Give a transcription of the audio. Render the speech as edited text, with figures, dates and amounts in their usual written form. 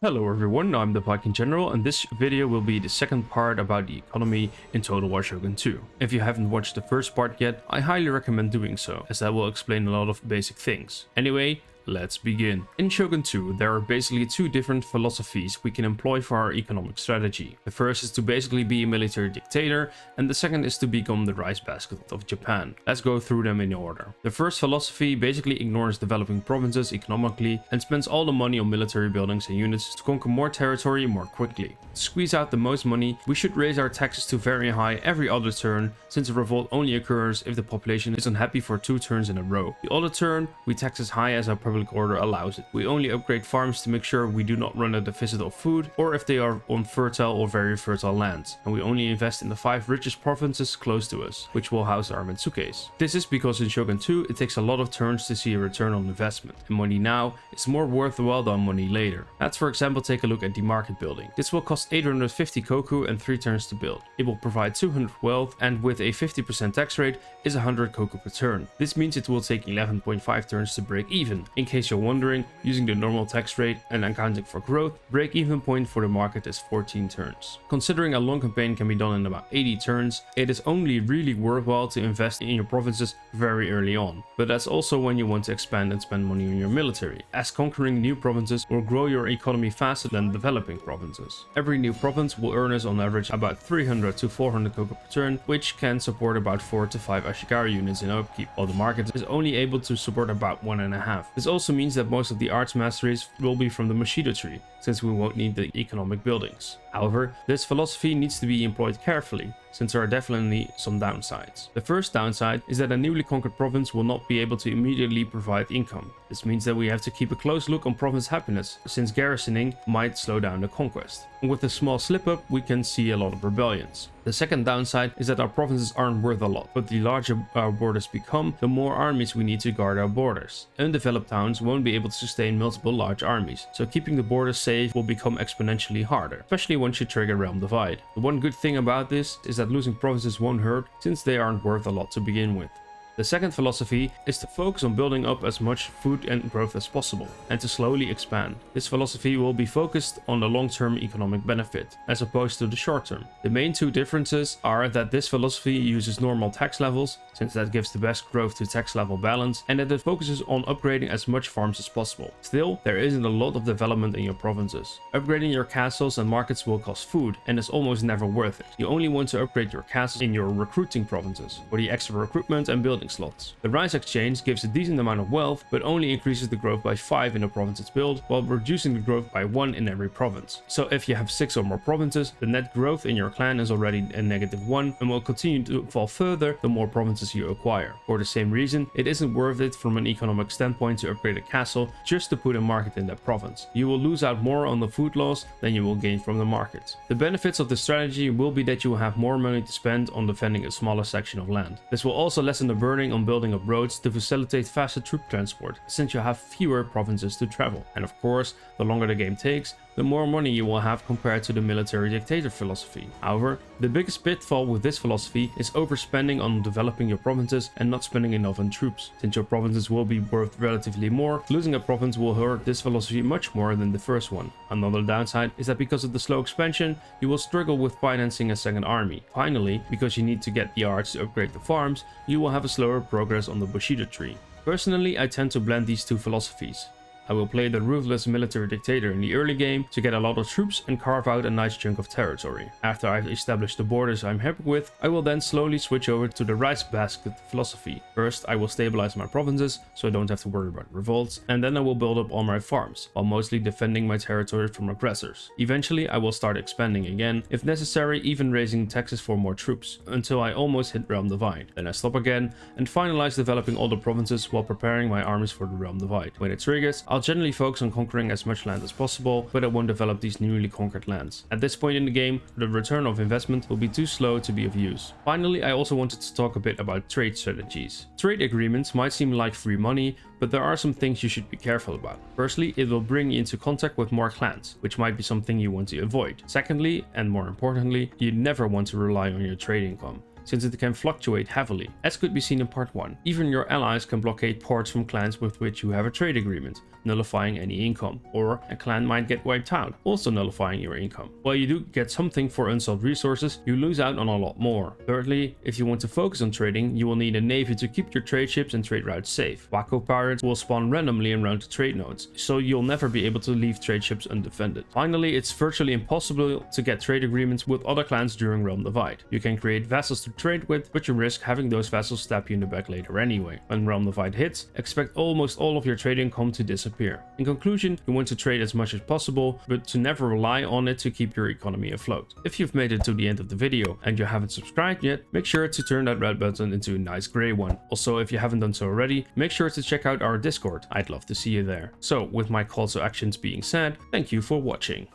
Hello everyone, I'm the Viking General, and this video will be the second part about the economy in Total War Shogun 2. If you haven't watched the first part yet, I highly recommend doing so, as that will explain a lot of basic things. Anyway, let's begin. In Shogun 2, there are basically two different philosophies we can employ for our economic strategy. The first is to basically be a military dictator, and the second is to become the rice basket of Japan. Let's go through them in order. The first philosophy basically ignores developing provinces economically and spends all the money on military buildings and units to conquer more territory more quickly. To squeeze out the most money, we should raise our taxes to very high every other turn, since a revolt only occurs if the population is unhappy for 2 turns in a row. The other turn, we tax as high as our public order allows it. We only upgrade farms to make sure we do not run a deficit of food, or if they are on fertile or very fertile lands, and we only invest in the 5 richest provinces close to us, which will house our Metsukes. This is because in Shogun 2 it takes a lot of turns to see a return on investment, and money now is more worthwhile than money later. Let's for example take a look at the market building. This will cost 850 koku and 3 turns to build. It will provide 200 wealth, and with a 50% tax rate is 100 koku per turn. This means it will take 11.5 turns to break even. In case you're wondering, using the normal tax rate and accounting for growth, break-even point for the market is 14 turns. Considering a long campaign can be done in about 80 turns, it is only really worthwhile to invest in your provinces very early on. But that's also when you want to expand and spend money on your military, as conquering new provinces will grow your economy faster than developing provinces. Every new province will earn us on average about 300 to 400 koku per turn, which can support about 4 to 5 Ashikaru units in upkeep, while the market is only able to support about 1.5. This also means that most of the arts masteries will be from the Bushido tree, since we won't need the economic buildings. However, this philosophy needs to be employed carefully, since there are definitely some downsides. The first downside is that a newly conquered province will not be able to immediately provide income. This means that we have to keep a close look on province happiness, since garrisoning might slow down the conquest. And with a small slip up, we can see a lot of rebellions. The second downside is that our provinces aren't worth a lot, but the larger our borders become, the more armies we need to guard our borders. Undeveloped towns won't be able to sustain multiple large armies, so keeping the borders safe will become exponentially harder, especially once you trigger Realm Divide. The one good thing about this is that losing provinces won't hurt, since they aren't worth a lot to begin with. The second philosophy is to focus on building up as much food and growth as possible, and to slowly expand. This philosophy will be focused on the long-term economic benefit, as opposed to the short-term. The main two differences are that this philosophy uses normal tax levels, since that gives the best growth to tax level balance, and that it focuses on upgrading as much farms as possible. Still, there isn't a lot of development in your provinces. Upgrading your castles and markets will cost food, and is almost never worth it. You only want to upgrade your castles in your recruiting provinces, for the extra recruitment and building slots. The rice exchange gives a decent amount of wealth, but only increases the growth by 5 in the province it's built, while reducing the growth by 1 in every province. So if you have 6 or more provinces, the net growth in your clan is already a -1 and will continue to fall further the more provinces you acquire. For the same reason, it isn't worth it from an economic standpoint to upgrade a castle just to put a market in that province. You will lose out more on the food loss than you will gain from the market. The benefits of this strategy will be that you will have more money to spend on defending a smaller section of land. This will also lessen the burden on building up roads to facilitate faster troop transport, since you have fewer provinces to travel. And of course, the longer the game takes, the more money you will have compared to the military dictator philosophy. However, the biggest pitfall with this philosophy is overspending on developing your provinces and not spending enough on troops. Since your provinces will be worth relatively more, losing a province will hurt this philosophy much more than the first one. Another downside is that because of the slow expansion, you will struggle with financing a second army. Finally, because you need to get the arts to upgrade the farms, you will have a slower progress on the Bushido tree. Personally, I tend to blend these two philosophies. I will play the ruthless military dictator in the early game to get a lot of troops and carve out a nice chunk of territory. After I've established the borders I'm happy with, I will then slowly switch over to the rice basket philosophy. First, I will stabilize my provinces, so I don't have to worry about revolts, and then I will build up all my farms, while mostly defending my territory from aggressors. Eventually, I will start expanding again, if necessary even raising taxes for more troops, until I almost hit Realm Divide. Then I stop again, and finalize developing all the provinces while preparing my armies for the Realm Divide. When it triggers, I'll generally focus on conquering as much land as possible, but I won't develop these newly conquered lands. At this point in the game, the return of investment will be too slow to be of use. Finally, I also wanted to talk a bit about trade strategies. Trade agreements might seem like free money, but there are some things you should be careful about. Firstly, it will bring you into contact with more clans, which might be something you want to avoid. Secondly, and more importantly, you never want to rely on your trade income. since it can fluctuate heavily, as could be seen in part 1. Even your allies can blockade ports from clans with which you have a trade agreement, nullifying any income, or a clan might get wiped out, also nullifying your income. While you do get something for unsold resources, you lose out on a lot more. Thirdly, if you want to focus on trading, you will need a navy to keep your trade ships and trade routes safe. Wacko pirates will spawn randomly around the trade nodes, so you'll never be able to leave trade ships undefended. Finally, it's virtually impossible to get trade agreements with other clans during Realm Divide. You can create vassals to trade with, but you risk having those vassals stab you in the back later anyway. When Realm Divide hits, expect almost all of your trade income to disappear. In conclusion, you want to trade as much as possible, but to never rely on it to keep your economy afloat. If you've made it to the end of the video and you haven't subscribed yet, make sure to turn that red button into a nice grey one. Also, if you haven't done so already, make sure to check out our Discord. I'd love to see you there. So, with my call to actions being said, thank you for watching.